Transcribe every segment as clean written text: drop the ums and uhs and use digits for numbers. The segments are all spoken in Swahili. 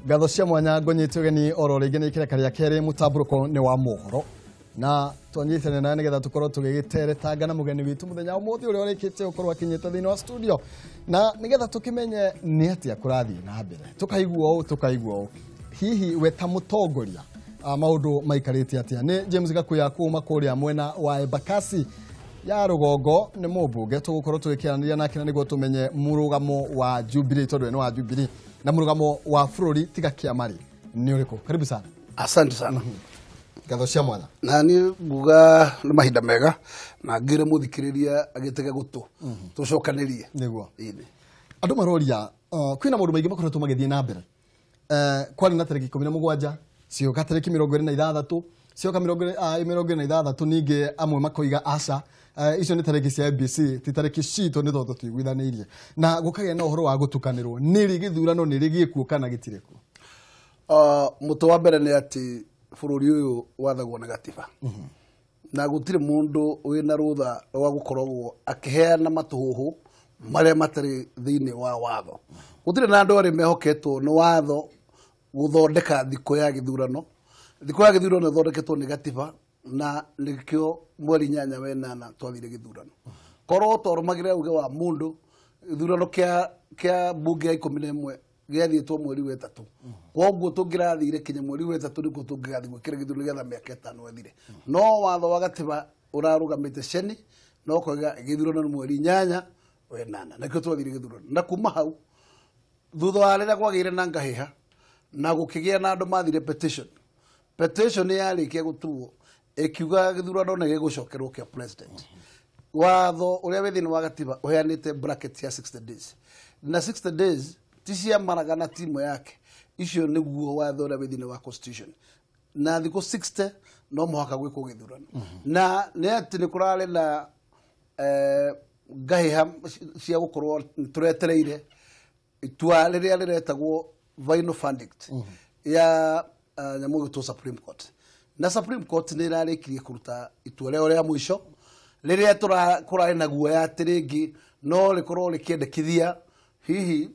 Gatho cia mwanya ngonyitwe ni oro ringi ni kireka ria keri Mutamburuko ni wa Mohoro na twanyitene na nigetha tukorwo tugigiteretanga na mugeni witu muthenya umuthi uri orikite ukorwo akinyite thini wa studio na nigetha tukimenye ni atia kurathie na mbere tukaigwo hihi we ta mutongoria maundu maikarite atia ni James Gakuya kuma kuria mwena wa IEBC ya rugongo ni mubunge tugukorwo tugikiranĩria nake na niguo tumenye murugamo wa Jubilee tondu ni wa Jubilee na murugamo wa bururi tiga kiamari ni uriko. Karibu sana. Asante sana. Gatho cia mwana na ni buga ni mahinda mega na ngire muthikiriria agitege gutu tucokanirie niguo andu maroria kwina maundu maingi makoretwo magithie na mbere kwari na tariki 17 cio gatariki 26 cio ka 26 ninge amwe makoiga aca icio ni tariki cia IEBC ti tariki cito ni thotho tuiguithanirie na gukagĩa na uhoro wa gutukanirwo ni ri githurano ni ri gikuo kana gitire ku mutu wa mbere ni ati bururi uyu wathagwo na gatiba na gutire mundu wina rutha rwa gukoragwo akiheana matuhuhu maria matari thiini wa watho gutire na andu ari mehoketwo ni watho guthondeka thiko ya githurano thondeketwo ni gatiba na nikio mweri 8 wa 8 twathire githurano korwo toromagire uge wa mundu githurano kia bunge ya 11 giathietwo mweri wa 3 koguo tungirathire kinya mweri wa 3 niko tungigathi gwikira githurano giatha miaka 5 ethire no watho wa gatiba urarugamite ceni no koiga githurano ni mweri 8 wa 8 nikio twathire githurano na kuma hau thutha wa rira kwagire na ngahiha na gukigia na andu mathire petition yarikia gutuo ekiuga githurano na gigucokerwo kia president watho uria withini wa gatiba uheanite bracket ya 60 days na 60 days tisia maraga na timu yake icio niguo watho uria withini wa constitution na thiko 60 no muhaka gwiko githurano na ni ati ni kurale na gahiha cia gukorwo turetereire itua riria riretagwo final verdict ya nyamugo to Supreme Court na Supreme Court ni rarikirie kuruta itua ria mwisho riria kurari na guoya atiringi no rikorwo rikiendekithia hihi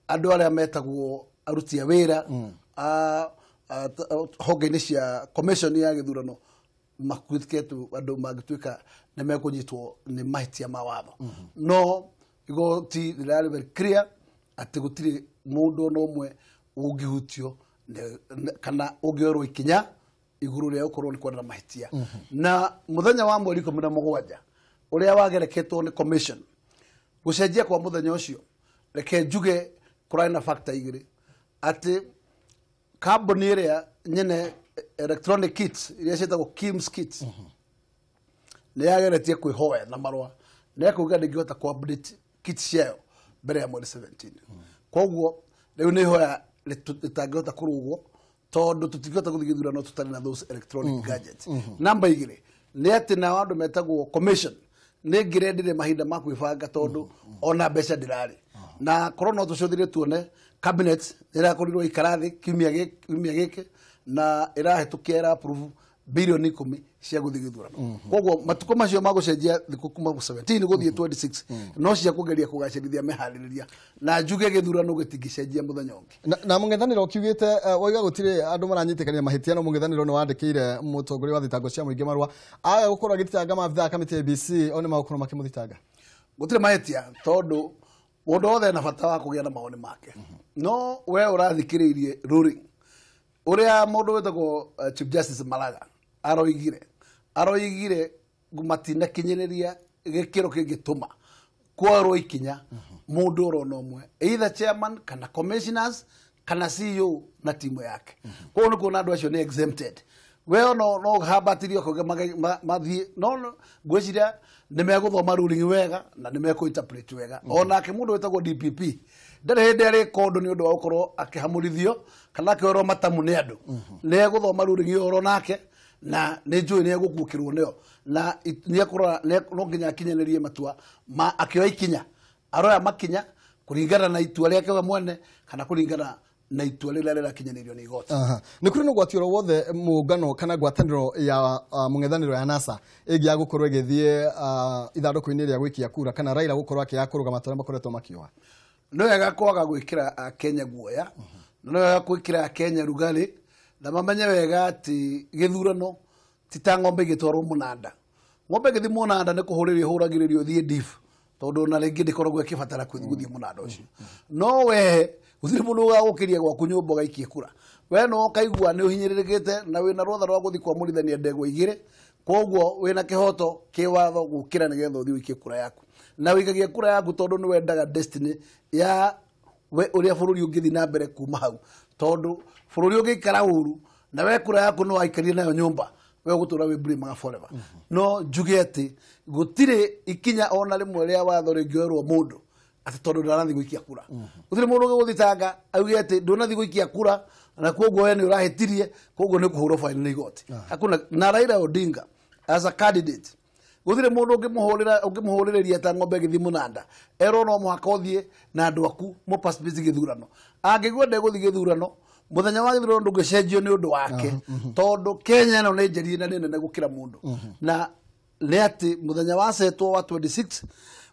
andu aria metagwo aruti a wira honge-ini cia commission ya githurano makwitiketu andu magituika ni mekunyitwo ni mahitia ma watho no igoti rari very clear ati gutiri mundu no mwe ungihutio kana ungiorwo ikinya iguru ria ukorwo ni kwenda mahitia na muthenya wa mweri 17 uria wagereketwo ni commission gucenjia kwa muthenya ucio reke njuge kurana factor igiri ati company area nyene electronic kits iria cietagwo Kim's kits ni yageretie kwihoya na marwa na kuga ndingihota ku update kits ciao mbere ya mweri 17 koguo riu ni hoya litangihota kurugwo tondu tutigihota guthigithurano tutari na those electronic gadgets namba igire ni ati na andu metagwo commission ni ngirendire mahinda ma kwibanga tondu ona mbeca ndirari na korona tucuthire tuone cabinet irakorirwo ikarathi kiumia giki na irahetukia approve bilioni 10 cia guthigithurano koguo matuko macio magucenjia thiku kuma 17 guthie 26 no cia kugeria kugacirithia mehaririria na njuge githurano gitingicenjia muthenya ungi na mungethaniro kiugite oiga gutire andu maranyitikania mahitiano no mungethaniro ni wandikire mutongoria wa thitango cia muingi marwa aga gukorwo agithitanga maabitha kamiti IEBC one magukorwo makimuthitanga gutire mahitia tondu mundu othe na bata wa kugia na maoni make no we urathikiririe ruling uria mundu wetagwo Chief Justice Malaga aroigire gumatina kinyiriria gikiro kingituma kwarwo ikinya mundu orona omwe either chairman kana commissioners kana CEO na timu yake kwa niko na andu acio ni exempted we no habatirio ko mathie no gwiciria ni meguthoma ruling wega na ni mekuinterpret wega ona ke mundu wetagwo DPP ndare hende ari kondo ni undu wa ukorwo akihamurithio kana akioro matamu ni andu ni guthoma ruling oro nake na ni njui ni gukukirwo nio na ni akora no nginya kinyanerie matua ma akioya ikinya aroya makinya kuringana na itua riake we mwene kana kuringana na itua riria rirakinyanirio ni igoti ni kuri no gwatioro wothe mungano kana gwataniro ya mungethaniro ya NASA igia gukorwo igithie ithanduku-ini ria gwikia kura kana Raila gukorwo akiakuruga matora makoretwo makioa no yega kwaga gwikira Kenya guoya no ya kwikira Kenya rugari na mamenye wega ati githurano tita ng'ombe gitwarwo munanda ng'ombe githi munanda ne kuhuririo huragiririo thie diff tondu na ringi ndikoragwo ikibatara kuthiguthia munanda ucio no we uthiri mundu ga gukiria gwa kunyumba gaikie kura we no kaigua ni uhinyiririkite na wina rotha rwa guthi kwa murithania ndegwa igire koguo wina kihoto kiwatho gukira nigetha uthi wikie kura yaku na wikagia kura yaku tondu ni wendaga destiny ya we uria bururi ungithi na mbere kuma hau tondu bururi ungikara uru na we kura yaku no aikarie nayo nyumba we gutura we blame forever no jugeti gutire ikinya ona rimwe ria watho ringioerwo mundu ati tondu ndarathi guikia kura uthire mundu guthitanga auge ati ndonathi guikia kura na koguo we ni urahetirie koguo ni kuhurwo fine ni igoti hakuna na Raila Odinga as a candidate guthire mundu ungimuhuriria ta ng'ombe githi munanda ero no muhaka uthie na andu aku mu participate githurano angigwa ndeguthi githurano muthenya wa githurano ndungicenjio ni undu wake tondu Kenya no ni njeri na nene gukira mundu na ni ati muthenya wa setwo wa 26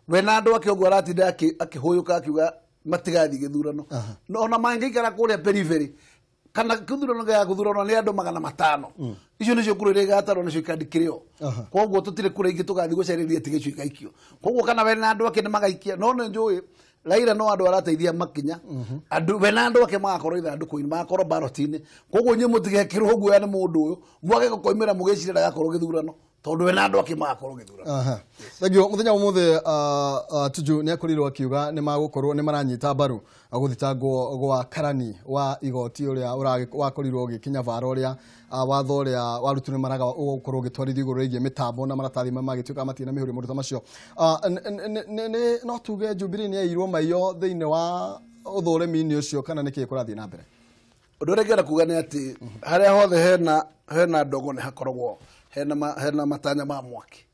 we na andu ake ogwa aratinda akihuyuka akiuga matigathi githurano no na mangikara kuria periphery kana githurano ga githurano ni andu 500 icio nicio kura ire gataro nicio ikandikireo koguo tutire kura ingi tugathi gucereria tigicio igaikio koguo kana we na andu ake ni magaikia no ne njui Raila no andu arateithia makinya andu we na andu ake magakorwo ithanduku-ini magakorwo ballot-ini koguo nye mutigekirwo guo ya ni mundu uyu mwage gukoimira mugicirira gakorwo githurano tondu we na andu ake magakorwo githurano thagio muthenya umuthe tuju ni akorirwo akiuga ni magukorwo ni maranyita baru aguthitangwo gwa karani wa igoti uria wakorirwo gikinya varo uria watho uria warutu ni maraga ugukorwo gitwarithio iguru rigie mitambo na maratathi magituka matina mihuri mundu ta macio no tuge Jubilee ni airwo maiyo thiine wa uthuremi-ini ucio kana niki kurathie na mbere undu regera kuga ni ati haria hothe hena ndogo ni hakoragwo hena matanya ma mwaki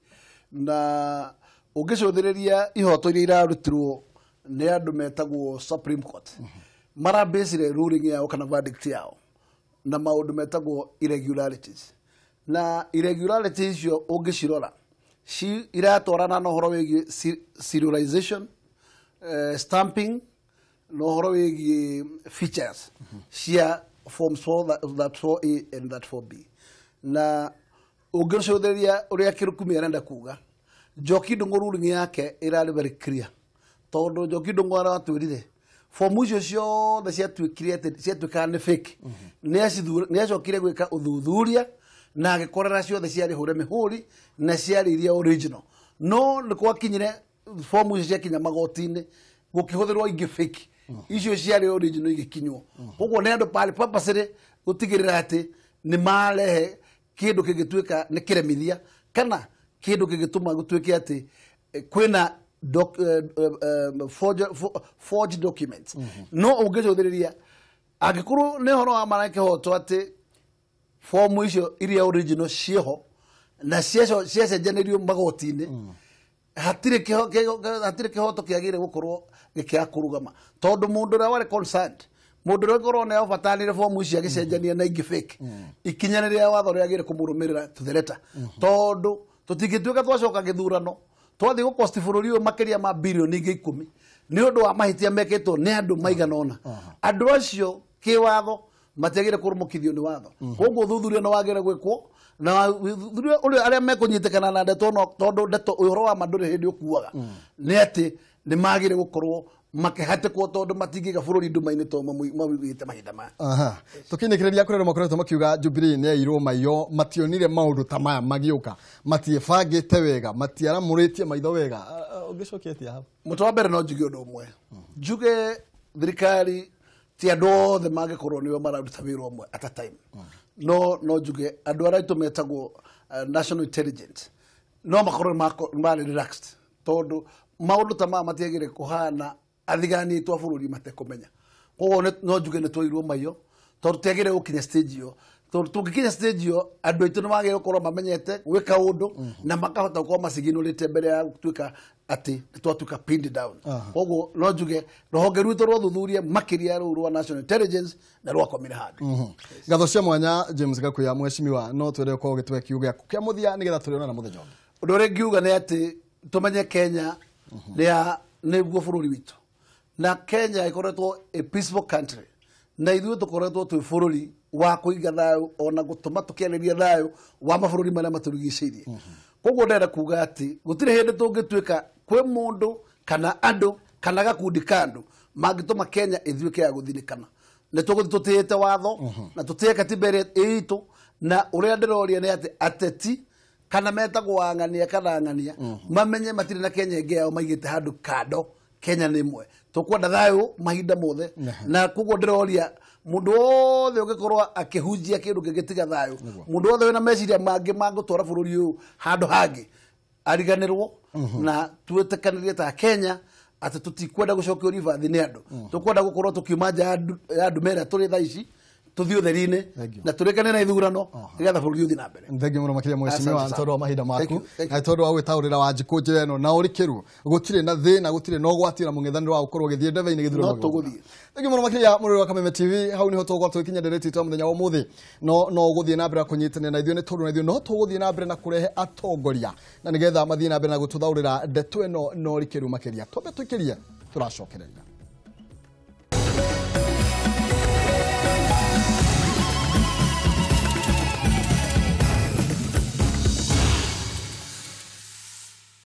na ungicũthĩrĩria ihoto iria irarutirwo ni andu metagwo Supreme Court marabasire ruling yao kana verdict yao na maundu metagwo irregularities na irregularities icio ungicirora iratwarana na uhoro wĩgiĩ serialization stamping na uhoro wĩgiĩ features cia forms 4A and 4B na ungicũthĩrĩria uria kirukumi arenda kuga Njoki Ndung'u ruling yake irari very clear tondu Njoki Ndung'u aratwirire form icio ciothe ciatuĩkaga nĩ fake nĩ acokire gwĩka ũthuthuria na agĩkorera ciothe ciarĩ hũre mĩhũri na ciarĩ iria original no nĩ gwakinyire form icio ciakinya magoti-inĩ gũkĩhũthĩrwo ingĩ fake icio ciarĩ original igĩkinywo koguo nĩ andũ pale purposely gũtigĩrĩra atĩ nĩ marehe kindu kigituika nĩ kĩremithia kana kindu kigituma gũtuĩke atĩ kwĩna forged documents no ũngĩcũthĩrĩria angĩkorwo nĩ ũhoro wa marake hoto atĩ form icio iria original cieho na ciacenjanĩrio magoti-inĩ hatirĩ kĩhoto kĩagĩrĩire gũkorwo gĩkĩaga kũrugama tondu mũndũ ũrĩa warĩ concerned mundu ũrĩa ũkorwo nĩ abatanire form icio agĩcenjania na ingĩ fake ikinyanĩria watho rĩagĩrĩire kũmũrũmĩrĩra to the letter tondu tũtingĩtuĩka twacoka gĩthurano twathi gũkosti bũrũri ũyũ makĩria ma birioni ingĩ 10 nĩ ũndũ wa mahĩtia mekĩtwo nĩ andũ maigana ũna andũ acio kĩwatho matiagĩrĩire kũrũmũkithio nĩ watho koguo ũthuthuria nĩ wagĩrĩire gwĩkwo na ũthuthuria ũrĩa arĩa mekũnyitĩkana na ndeto tondu ndeto ũhoro wa ma ndũrĩ hĩndĩ ũkuaga nĩ atĩ nĩ magĩrĩire gũkorwo makihatekwo tondu matingiga bururi nduma-ini to mawigite mahinda maya tukinyikiriria kurero makoretwo makiuga Jubilee ni airwo maiyo mationire maundu ta maya magiuka matiebangite wega matiaramuritie maitho wega ungicoketie hapo mutu wa mbere no njuge undu umwe njuge thirikari ti andu othe magikorwo niwe mararuta wira umwe at a time no njuge andu araitu metagwo national intelligence no makorwo mari relaxed tondu maundu ta maya matiagire kuhana athigani twa bururi matekumenya koguo no njuge nĩ twairwo maiyo tondu tiagire gukinya stage iyo tondu tungikinya stage iyo andu aitu nĩ magire gukorwo mamenyete gwika undu na makahota gukorwo maciginurite mbere ya gutuika ati twatuika pinned down koguo no njuge ruhonge rwitu rwa thuthuria makiria rwa national intelligence na rwa komire handu ngatho cia mwanya James Gakuya mweshimiwa no twere ko gitwe kiuga kia muthia nigetha turiona na muthenya ungi undu uri ngiuga ni ati tumenye Kenya nĩguo bururi witu na Kenya ikoretwo a peaceful country na ithuĩ tũkoretwo twĩ bũrũri wa kũiga thayũ ona gũtũma tũkĩarĩria thayũ wa mabũrũri marĩa matũrigicĩirie koguo ndĩrenda kuga atĩ gũtirĩ hĩndĩ tũngĩtuĩka kwĩ mũndũ kana andũ kana gakundi ka andũ mangĩtũma Kenya ĩthuĩke ya gũthinĩkana nĩ tũgũthiĩ tũtĩĩte watho na tũtĩe katiba ĩrĩa ĩitũ na ũrĩa ndĩroria nĩ atĩ ateti kana metagwo ang'ania kana ang'ania mamenye matirĩ na Kenya ĩngĩ yao maigĩte handũ kando Kenya nĩ ĩmwe tũkwenda thayũ mahinda mothe na koguo ndĩroria mũndũ wothe ũngĩkorwo akĩhunjia kĩndũ kĩngĩtiga thayũ mũndũ wothe wĩna meciria mangĩ magũtwara bũrũri ũyũ handũ hangĩ ariganĩrwo na twĩtĩkanĩrie ta Kenya atĩ tũtikwenda gũcokio ribathi nĩ andũ tũkwenda gũkorwo tũkiuma nja ya andũ merĩa tũrĩ thaa ici tuthio theri-inĩ na turekane na ithurano nigetha bũrũri ũthiĩ na mbere. Thengi mũno makĩria mheshimiwa tondũ wa mahinda maku na tondũ wa gwĩtaũrĩra Wanjikũ njĩra ĩno na ũrikĩru gũtirĩ na thĩna gũtirĩ na ũgwati na mũng'ethanĩro wa gũkorwo ũgĩthiĩ ndebe-inĩ gĩthurano no tũgũthiĩ. Thengi mũno makĩria mũrũri wa Kameme TV hau niho tũgũkorwo tũgĩkinya ndereti itũ mũthenya wa ũmũthĩ no gũthiĩ na mbere kũnyitanĩra na ithuĩ nĩ tondũ na ithuĩ no tũgũthiĩ na mbere na kũrehe atongoria na nĩgetha mathiĩ na mbere na gũtũthaũrĩra ndeto ĩno na ũrikĩru makĩria twambe tũkĩrie tũracokereria.